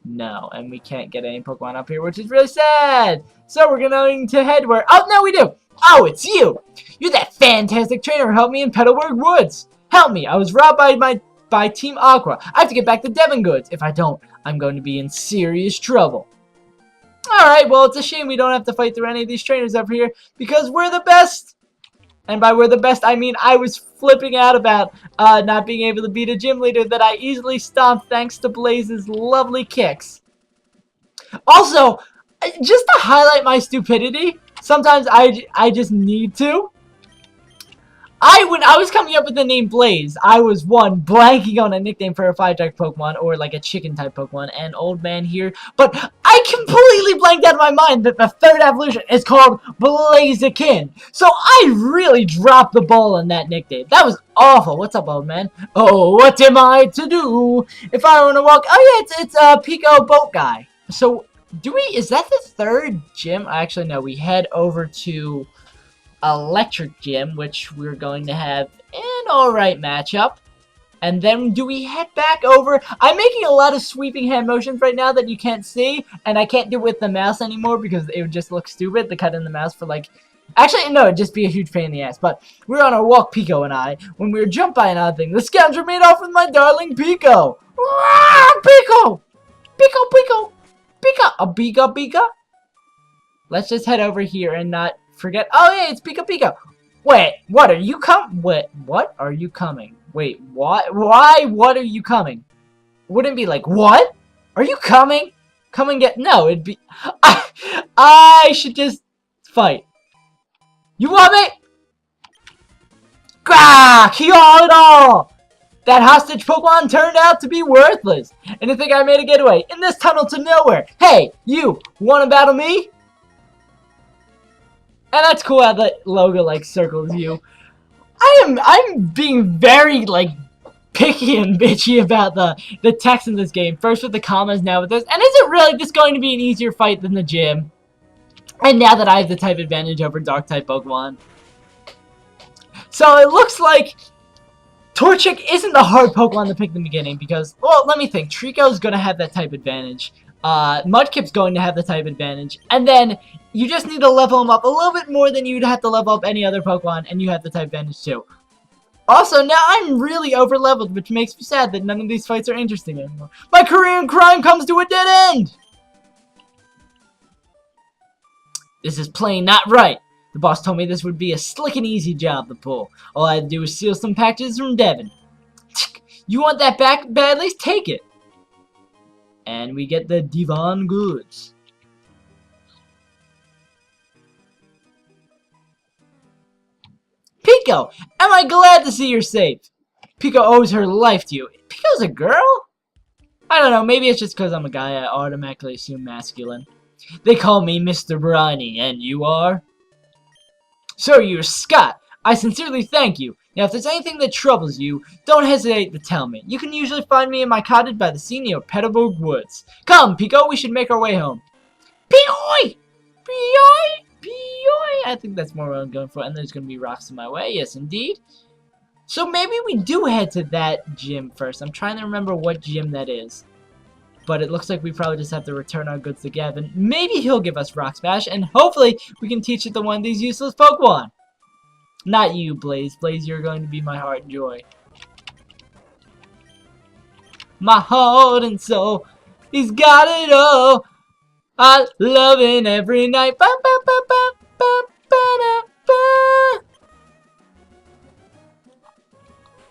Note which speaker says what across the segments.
Speaker 1: No, and we can't get any Pokemon up here, which is really sad. So we're going to head where... Oh, no, we do. Oh, it's you. You're that fantastic trainer who helped me in Petalburg Woods. Help me. I was robbed by Team Aqua. I have to get back to Devon Goods. If I don't, I'm going to be in serious trouble. Alright, well, it's a shame we don't have to fight through any of these trainers over here because we're the best. And by we're the best, I mean I was flipping out about not being able to beat a gym leader that I easily stomped thanks to Blaze's lovely kicks. Also, just to highlight my stupidity, sometimes I just need to. When I was coming up with the name Blaze, I was blanking on a nickname for a fire-type Pokemon or like a chicken-type Pokemon, and old man here. But I completely blanked out of my mind that the third evolution is called Blaziken. So I really dropped the ball on that nickname. That was awful. What's up, old man? Oh, what am I to do if I want to walk? Oh yeah, it's Pico Boat Guy. So is that the third gym? Actually, no. We head over to Electric Gym, which we're going to have an alright matchup. And then do we head back over? I'm making a lot of sweeping hand motions right now that you can't see, and I can't do it with the mouse anymore because it would just look stupid to cut in the mouse for like... Actually, no, it'd just be a huge pain in the ass. But we were on our walk, Pico and I, when we were jumped by another thing. The scoundrel made off with my darling Pico. Ah, Pico! Pico, Pico! Pico! A Pika, Pika? Let's just head over here and not forget. Oh yeah, it's Pika Pika. Wait, what are you what are you coming? Wait, what? Why? What are you coming? Wouldn't it be like, what? Are you coming? Come and get. No, it'd be. I should just fight. You want me? Gah! Kill it all! That hostage Pokemon turned out to be worthless. And you think I made a getaway in this tunnel to nowhere? Hey, you wanna battle me? And that's cool how the logo like circles you. I'm being very like picky and bitchy about the text in this game. First with the commas, now with this. And is it really just going to be an easier fight than the gym? And now that I have the type advantage over dark type Pokemon. So it looks like Torchic isn't the hard Pokemon to pick in the beginning because, well, let me think. Trico's gonna have that type advantage. Mudkip's going to have the type advantage. And then you just need to level him up a little bit more than you'd have to level up any other Pokemon, and you have the type advantage too. Also, now I'm really over-leveled, which makes me sad that none of these fights are interesting anymore. My career in crime comes to a dead end! This is plain not right. The boss told me this would be a slick and easy job to pull. All I had to do was steal some packages from Devon. You want that back badly? Take it. And we get the Devon goods. Pico, am I glad to see you're safe? Pico owes her life to you. Pico's a girl? I don't know, maybe it's just because I'm a guy, I automatically assume masculine. They call me Mr. Briny, and you are? So you're Scott. I sincerely thank you. Now, if there's anything that troubles you, don't hesitate to tell me. You can usually find me in my cottage by the sea near Petalburg Woods. Come, Pico, we should make our way home. Peoi! Peoi! Peoi! I think that's more what I'm going for. And there's going to be rocks in my way. Yes, indeed. So maybe we do head to that gym first. I'm trying to remember what gym that is. But it looks like we probably just have to return our goods to Gavin. Maybe he'll give us Rock Smash, and hopefully we can teach it to one of these useless Pokemon. Not you, Blaze. Blaze, you're going to be my heart and joy. My heart and soul, he's got it all. I love it every night. Ba, ba, ba, ba, ba, ba, da, ba.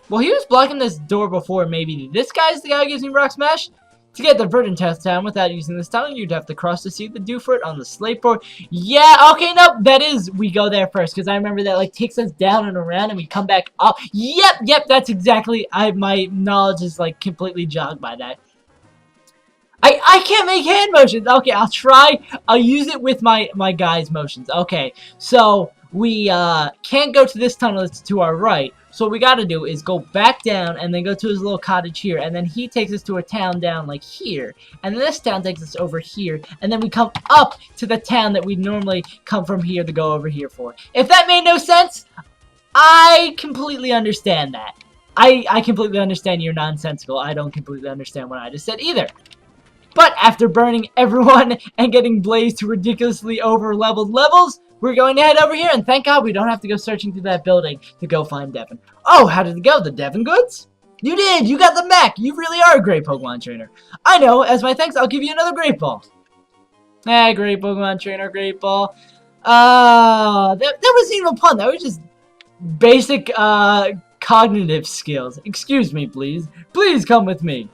Speaker 1: Well, he was blocking this door before. Maybe this guy's the guy who gives me Rock Smash. To get the Verdant Test Town without using this tunnel, you'd have to cross the sea to do for it on the slate board. Yeah, okay, nope, that is, we go there first, because I remember that, like, takes us down and around, and we come back up. Yep, that's exactly, my knowledge is, like, completely jogged by that. I can't make hand motions. Okay, I'll try. I'll use it with my guy's motions. Okay, so we can't go to this tunnel that's to our right. So what we gotta do is go back down and then go to his little cottage here. And then he takes us to a town down like here. And this town takes us over here. And then we come up to the town that we normally come from here to go over here for. If that made no sense, I completely understand that. I completely understand you're nonsensical. I don't completely understand what I just said either. But after burning everyone and getting blazed to ridiculously over-leveled levels, we're going to head over here, and thank God we don't have to go searching through that building to go find Devin. Oh, how did it go? The Devin goods? You did! You got the mech! You really are a great Pokemon trainer. I know, as my thanks, I'll give you another Great Ball. Eh, great Pokemon trainer, Great Ball. That wasn't even a pun. That was just basic, cognitive skills. Excuse me, please. Please come with me.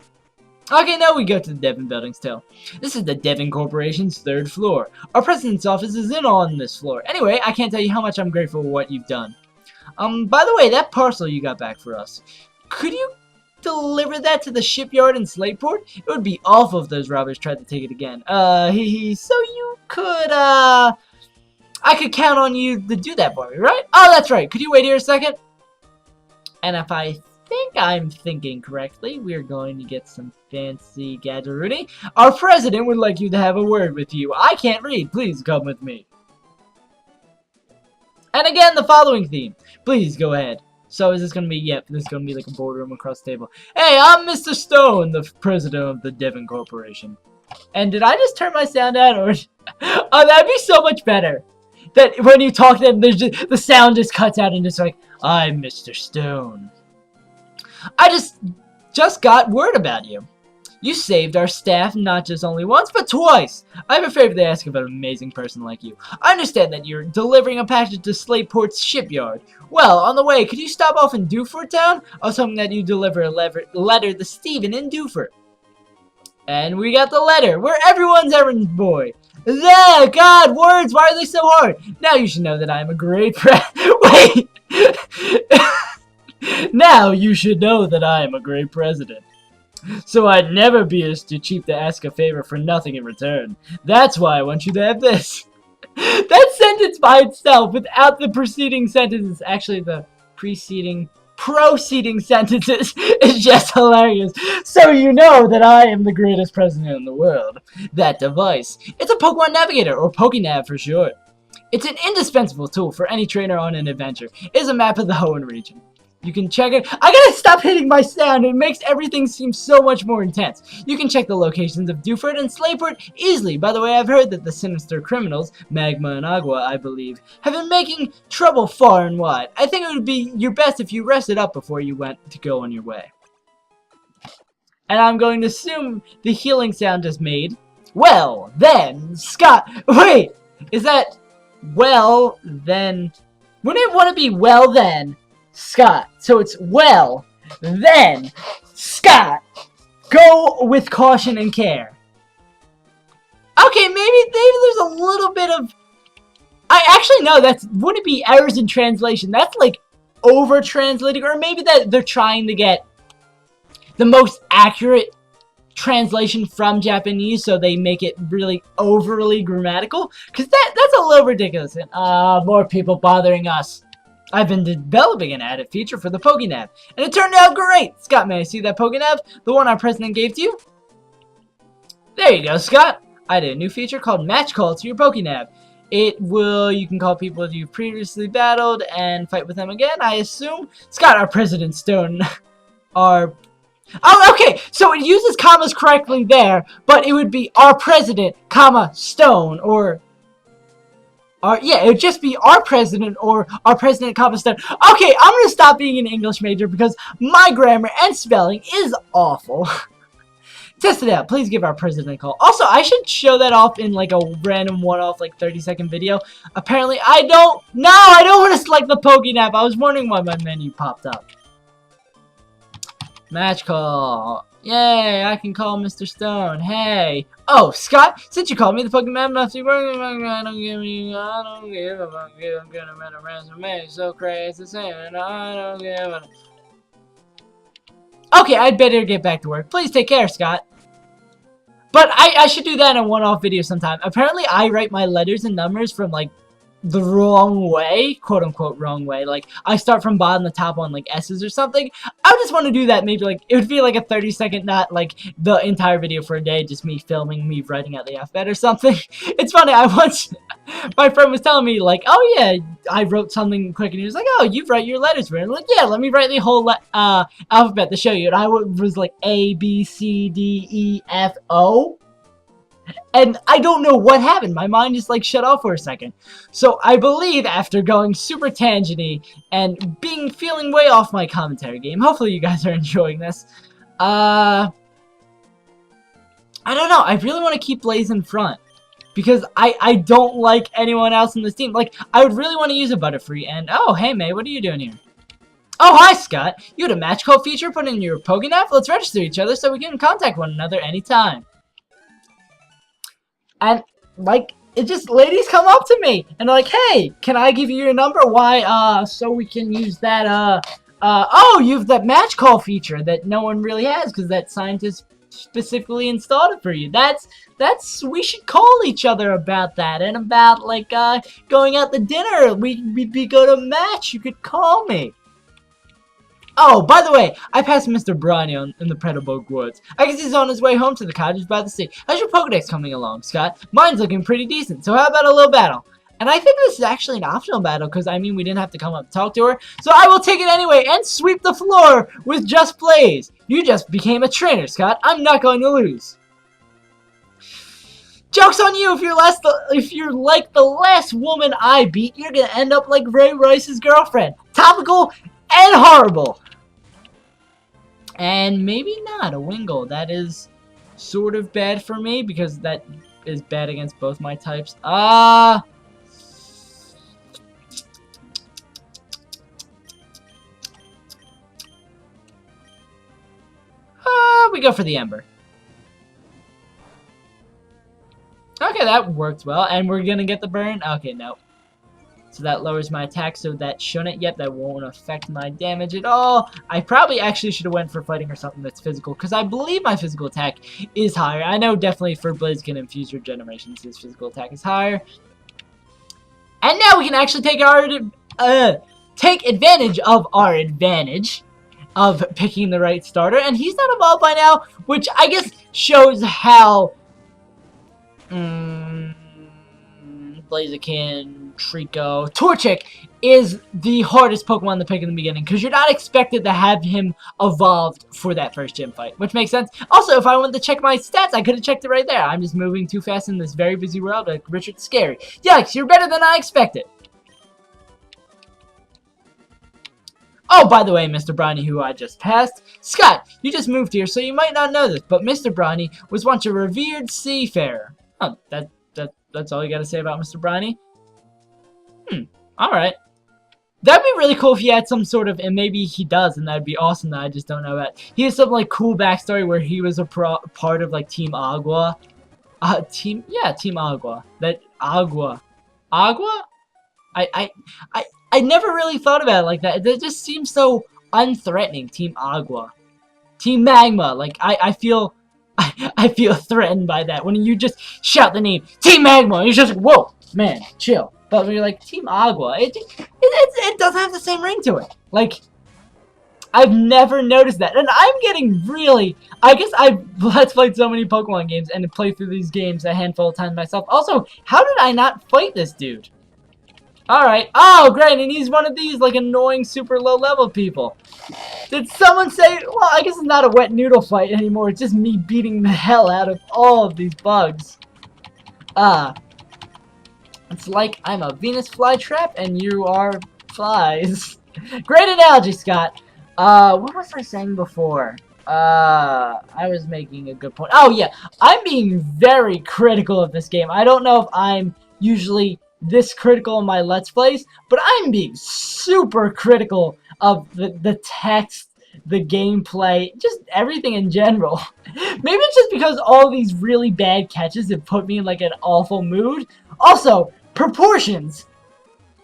Speaker 1: Okay, now we go to the Devin building still. This is the Devin Corporation's 3rd floor. Our president's office is on this floor. Anyway, I can't tell you how much I'm grateful for what you've done. By the way, that parcel you got back for us, could you deliver that to the shipyard in Slateport? It would be awful if those robbers tried to take it again. So you could, I could count on you to do that for me, right? Oh, that's right. Could you wait here a second? And if I think I'm thinking correctly, we're going to get some fancy gadgetery. Our president would like you to have a word with you. I can't read. Please come with me. And again, the following theme. Please go ahead. So is this going to be, yep, this is going to be like a boardroom across the table. Hey, I'm Mr. Stone, the president of the Devin Corporation. And did I just turn my sound out? Or oh, that'd be so much better. That when you talk to them, there's just, the sound just cuts out and it's like, I'm Mr. Stone. I just got word about you. You saved our staff not just only once, but twice. I have a favor to ask of an amazing person like you. I understand that you're delivering a package to Slateport's shipyard. Well, on the way, could you stop off in Dewford Town? I was hoping that you deliver a letter to Steven in Dewford. And we got the letter. We're everyone's errand boy. There, God, words, why are they so hard? Now you should know that I am a great Wait! Now you should know that I am a great president. So I'd never be as too cheap to ask a favor for nothing in return. That's why I want you to have this. That sentence by itself, without the preceding sentences, actually the proceeding sentences, is just hilarious. So you know that I am the greatest president in the world. That device, it's a Pokemon Navigator, or Pokénav for short. It's an indispensable tool for any trainer on an adventure. It is a map of the Hoenn region. You can check it. I gotta stop hitting my sound. It makes everything seem so much more intense. You can check the locations of Dewford and Slateport easily. By the way, I've heard that the sinister criminals, Magma and Agua, I believe, have been making trouble far and wide. I think it would be your best if you rested up before you went to go on your way. And I'm going to assume the healing sound just made. Well, then, Scott. Wait, is that well, then? Wouldn't it want to be well, then? Scott. So it's well, then, Scott, go with caution and care. Okay, maybe there's a little bit of... I actually know that's... Wouldn't it be errors in translation? That's like over-translating, or maybe that they're trying to get the most accurate translation from Japanese, so they make it really overly grammatical. Because that's a little ridiculous. And, more people bothering us. I've been developing an added feature for the Pokénav, and it turned out great! Scott, may I see that Pokénav? The one our president gave to you? There you go, Scott! I did a new feature called Match Call to your Pokénav. You can call people you've previously battled and fight with them again, I assume. Scott, our president Stone, oh, okay, so it uses commas correctly there, but it would be our president, comma, Stone, or... yeah, it would just be our president or our president, comma, Stone. Okay, I'm going to stop being an English major because my grammar and spelling is awful. Test it out. Please give our president a call. Also, I should show that off in like a random one-off, like 30-second video. Apparently, I don't want to select the Pokénav. I was wondering why my menu popped up. Match call. Yay, I can call Mr. Stone. Hey. Oh, Scott, since you called me the Pokemon must be working. I don't give a fuck. I'm gonna make a resume so crazy, saying I don't give a... Okay, I'd better get back to work. Please take care, Scott. But I should do that in a one-off video sometime. Apparently, I write my letters and numbers from, like, the wrong way, quote-unquote wrong way. Like, I start from bottom to top on, like, S's or something. I just want to do that maybe, like, it would be, like, a 30-second, not, like, the entire video for a day, just me filming me writing out the alphabet or something. It's funny, my friend was telling me, like, oh, yeah, I wrote something quick, and he was like, oh, you write your letters for it. I'm like, yeah, let me write the whole alphabet to show you. And I was like, A, B, C, D, E, F, O. And I don't know what happened. My mind just like shut off for a second. So I believe after going super tangent-y and feeling way off my commentary game, hopefully you guys are enjoying this. I don't know. I really want to keep Blaze in front. Because I don't like anyone else in this team. Like, I would really want to use a Butterfree. And, oh, hey, May, what are you doing here? Oh, hi, Scott. You had a match call feature put in your Pokénap? Let's register each other so we can contact one another anytime. And, like, it just, ladies come up to me. And they're like, hey, can I give you your number? Why, so we can use that, oh, you have that match call feature that no one really has because that scientist specifically installed it for you. We should call each other about that and about like going out to dinner. We'd be go to match. You could call me. Oh, by the way, I passed Mr. Bronny in the Petalburg Woods. I guess he's on his way home to the cottage by the sea. How's your Pokedex coming along, Scott? Mine's looking pretty decent, so how about a little battle? And I think this is actually an optional battle, because, I mean, we didn't have to come up and talk to her. So I will take it anyway and sweep the floor with Just Blaze. You just became a trainer, Scott. I'm not going to lose. Joke's on you! If you're like the last woman I beat, you're going to end up like Ray Rice's girlfriend. Topical and horrible. And maybe not a Wingull. That is sort of bad for me, because that is bad against both my types. We go for the Ember. Okay, that worked well. And we're gonna get the burn? Okay, no. So that lowers my attack, so that shouldn't. Yep, that won't affect my damage at all. I probably actually should have went for fighting or something that's physical, because I believe my physical attack is higher. I know definitely for Blaziken and Fuse Regenerations, his physical attack is higher. And now we can actually take advantage of our advantage of picking the right starter, and he's not evolved by now, which I guess shows how Blaziken, Trico, Torchic is the hardest Pokemon to pick in the beginning, because you're not expected to have him evolved for that first gym fight, which makes sense. Also, if I wanted to check my stats, I could have checked it right there. I'm just moving too fast in this very busy world, like Richard Scary. Yikes, you're better than I expected. Oh, by the way, Mr. Bronny, who I just passed, Scott, you just moved here, so you might not know this, but Mr. Bronny was once a revered seafarer. Oh, that's all you gotta say about Mr. Bronny? Alright. That'd be really cool if he had some sort of, and maybe he does, and that'd be awesome that I just don't know about. He has some, like, cool backstory where he was a part of, like, Team Agua. Team Agua. Agua? I never really thought about it like that. It just seems so unthreatening. Team Agua. Team Magma. Like, I feel threatened by that. When you just shout the name, Team Magma, and you're just like, whoa, man, chill. But when you're like, Team Agua, it doesn't have the same ring to it. Like, I've never noticed that. And I'm getting really, I guess I've Let's Played so many Pokemon games and played through these games a handful of times myself. Also, how did I not fight this dude? Alright. Oh, great. And he's one of these, like, annoying, super low-level people. Did someone say... Well, I guess it's not a wet noodle fight anymore. It's just me beating the hell out of all of these bugs. It's like I'm a Venus flytrap and you are flies. Great analogy, Scott. What was I saying before? I was making a good point. Oh, yeah. I'm being very critical of this game. I don't know if I'm usually this critical in my Let's Plays, but I'm being super critical of the text, the gameplay, just everything in general. Maybe it's just because all these really bad catches have put me in like an awful mood. Also, proportions.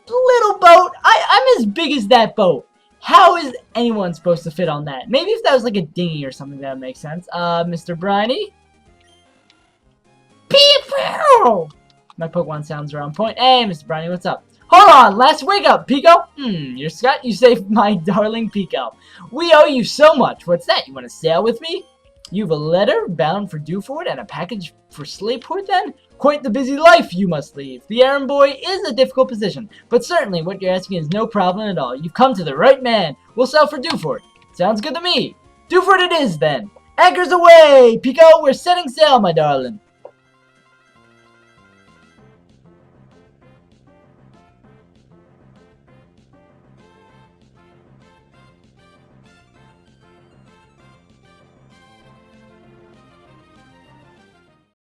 Speaker 1: Little boat. I'm as big as that boat. How is anyone supposed to fit on that? Maybe if that was like a dinghy or something, that would make sense. Mr. Bronny? Pew! My Pokemon sounds are on point. Hey, Mr. Bronny, what's up? Hold on, let's wake up, Pico. You're Scott. You saved my darling Pico. We owe you so much. What's that? You want to sail with me? You have a letter bound for Dewford and a package for Slateport then? Quite the busy life you must leave. The errand boy is a difficult position, but certainly what you're asking is no problem at all. You've come to the right man. We'll sail for Dewford. Sounds good to me. Dewford it is then. Anchors away, Pico. We're setting sail, my darling.